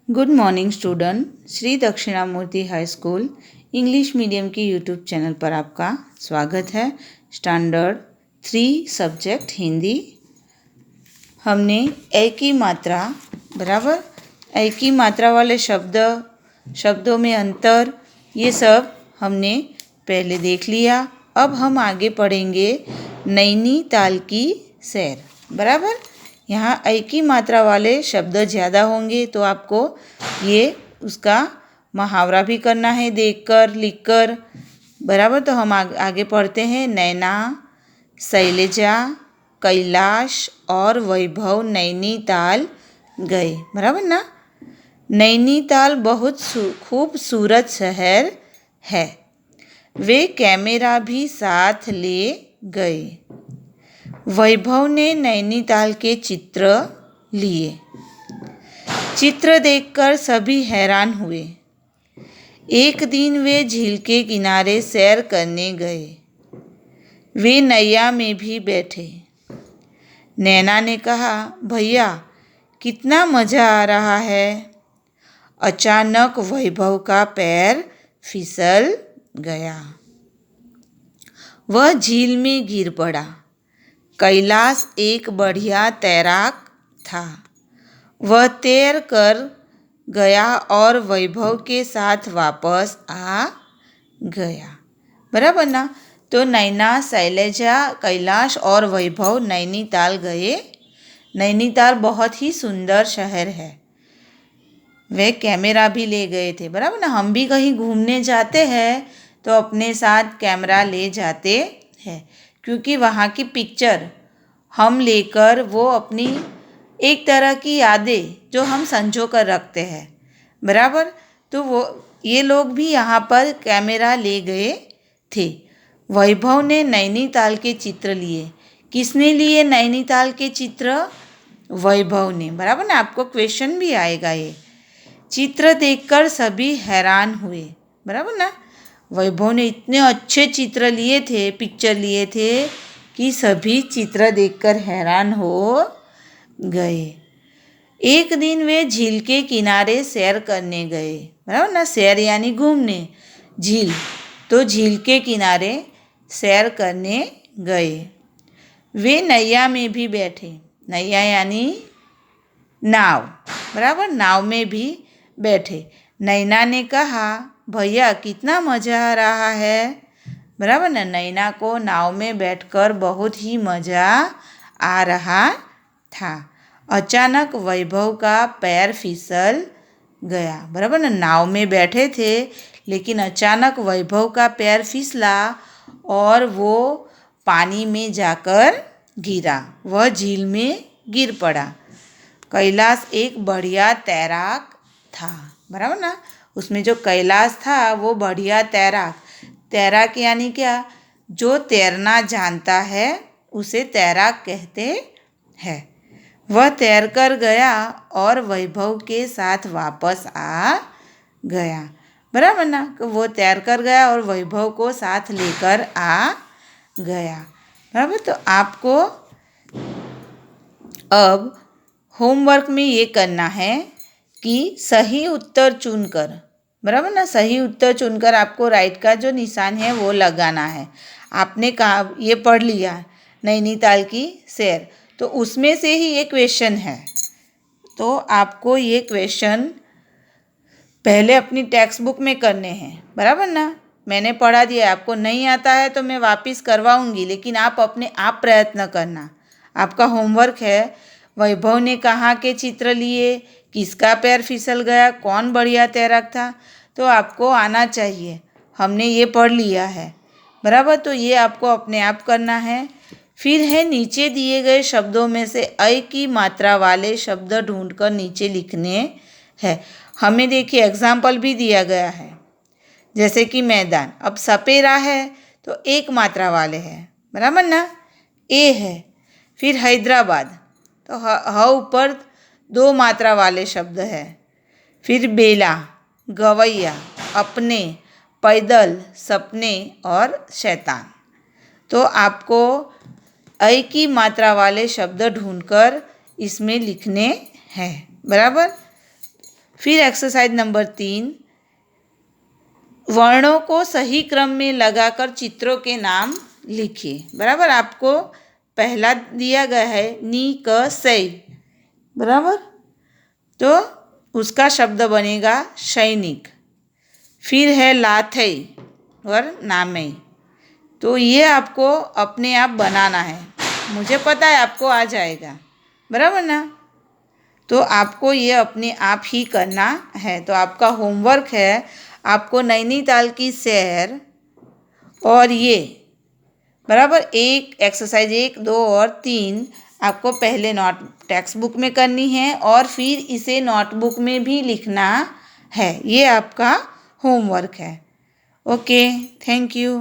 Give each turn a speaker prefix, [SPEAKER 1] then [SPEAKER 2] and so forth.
[SPEAKER 1] Good morning student. Shri Dakshinamurthy high school English medium की YouTube channel पर आपका स्वागत है। Standard 3 subject Hindi. हमने एक ही मात्रा बराबर एक ही मात्रा वाले शब्दों में अंतर ये सब हमने पहले देख लिया। अब हम आगे पढ़ेंगे नैनीताल की सैर। बराबर यहाँ एक ही मात्रा वाले शब्द ज़्यादा होंगे तो आपको ये उसका मुहावरा भी करना है देखकर लिखकर। बराबर तो हम आगे पढ़ते हैं। नैना, शैलजा, कैलाश और वैभव नैनीताल गए। बराबर ना। नैनीताल बहुत खूबसूरत शहर है। वे कैमरा भी साथ ले गए। वैभव ने नैनीताल के चित्र लिए। चित्र देखकर सभी हैरान हुए। एक दिन वे झील के किनारे सैर करने गए। वे नैया में भी बैठे। नैना ने कहा, भैया कितना मज़ा आ रहा है। अचानक वैभव का पैर फिसल गया। वह झील में गिर पड़ा। कैलाश एक बढ़िया तैराक था। वह तैर कर गया और वैभव के साथ वापस आ गया। बराबर ना। तो नैना, शैलजा, कैलाश और वैभव नैनीताल गए। नैनीताल बहुत ही सुंदर शहर है। वे कैमरा भी ले गए थे। बराबर ना। हम भी कहीं घूमने जाते हैं तो अपने साथ कैमरा ले जाते हैं क्योंकि वहाँ की पिक्चर हम लेकर वो अपनी एक तरह की यादें जो हम संजो कर रखते हैं। बराबर तो वो ये लोग भी यहाँ पर कैमरा ले गए थे। वैभव ने नैनीताल के चित्र लिए। किसने लिए नैनीताल के चित्र? वैभव ने। बराबर ना। आपको क्वेश्चन भी आएगा ये। चित्र देखकर सभी हैरान हुए। बराबर ना। वैभव ने इतने अच्छे चित्र लिए थे, पिक्चर लिए थे कि सभी चित्र देखकर हैरान हो गए। एक दिन वे झील के किनारे सैर करने गए। बराबर ना। सैर यानी घूमने। झील तो झील के किनारे सैर करने गए। वे नैया में भी बैठे। नैया यानी नाव। बराबर नाव में भी बैठे। नैना ने कहा, भैया कितना मज़ा आ रहा है। बराबर ना। नैना को नाव में बैठकर बहुत ही मज़ा आ रहा था। अचानक वैभव का पैर फिसल गया। बराबर ना। नाव में बैठे थे लेकिन अचानक वैभव का पैर फिसला और वो पानी में जाकर गिरा। वह झील में गिर पड़ा। कैलाश एक बढ़िया तैराक था। बराबर ना। उसमें जो कैलाश था वो बढ़िया तैराक। तैराक यानी क्या? जो तैरना जानता है उसे तैराक कहते हैं। वह तैर कर गया और वैभव के साथ वापस आ गया। बराबर ना। वो तैर कर गया और वैभव को साथ लेकर आ गया। बराबर तो आपको अब होमवर्क में ये करना है कि सही उत्तर चुनकर। बराबर ना। सही उत्तर चुनकर आपको राइट का जो निशान है वो लगाना है। आपने कहा ये पढ़ लिया नैनीताल की सैर तो उसमें से ही ये क्वेश्चन है। तो आपको ये क्वेश्चन पहले अपनी टेक्स्ट बुक में करने हैं। बराबर ना। मैंने पढ़ा दिया। आपको नहीं आता है तो मैं वापस करवाऊंगी लेकिन आप अपने आप प्रयत्न करना। आपका होमवर्क है वैभव ने कहाँ के चित्र लिए, किसका पैर फिसल गया, कौन बढ़िया तैराक था, तो आपको आना चाहिए। हमने ये पढ़ लिया है। बराबर तो ये आपको अपने आप करना है। फिर है नीचे दिए गए शब्दों में से ऐ की मात्रा वाले शब्द ढूंढकर नीचे लिखने हैं। हमें देखिए एग्जाम्पल भी दिया गया है जैसे कि मैदान। अब सपेरा है तो एक मात्रा वाले हैं। बराबर ना। ए है। फिर हैदराबाद तो ह ऊपर 2 मात्रा वाले शब्द है। फिर बेला, गवैया, अपने, पैदल, सपने और शैतान। तो आपको ऐ की मात्रा वाले शब्द ढूंढकर इसमें लिखने हैं। बराबर। फिर एक्सरसाइज नंबर 3, वर्णों को सही क्रम में लगाकर चित्रों के नाम लिखिए। बराबर, आपको पहला दिया गया है नी क सै, बराबर, तो उसका शब्द बनेगा सैनिक। फिर है लाथै और नामै, तो ये आपको अपने आप बनाना है। मुझे पता है आपको आ जाएगा, बराबर ना। तो आपको ये अपने आप ही करना है। तो आपका होमवर्क है, आपको नैनीताल की सैर और ये बराबर एक्सरसाइज 1, 2 और 3 आपको पहले टेक्स्ट बुक में करनी है और फिर इसे नोटबुक में भी लिखना है। ये आपका होमवर्क है। Okay, thank you.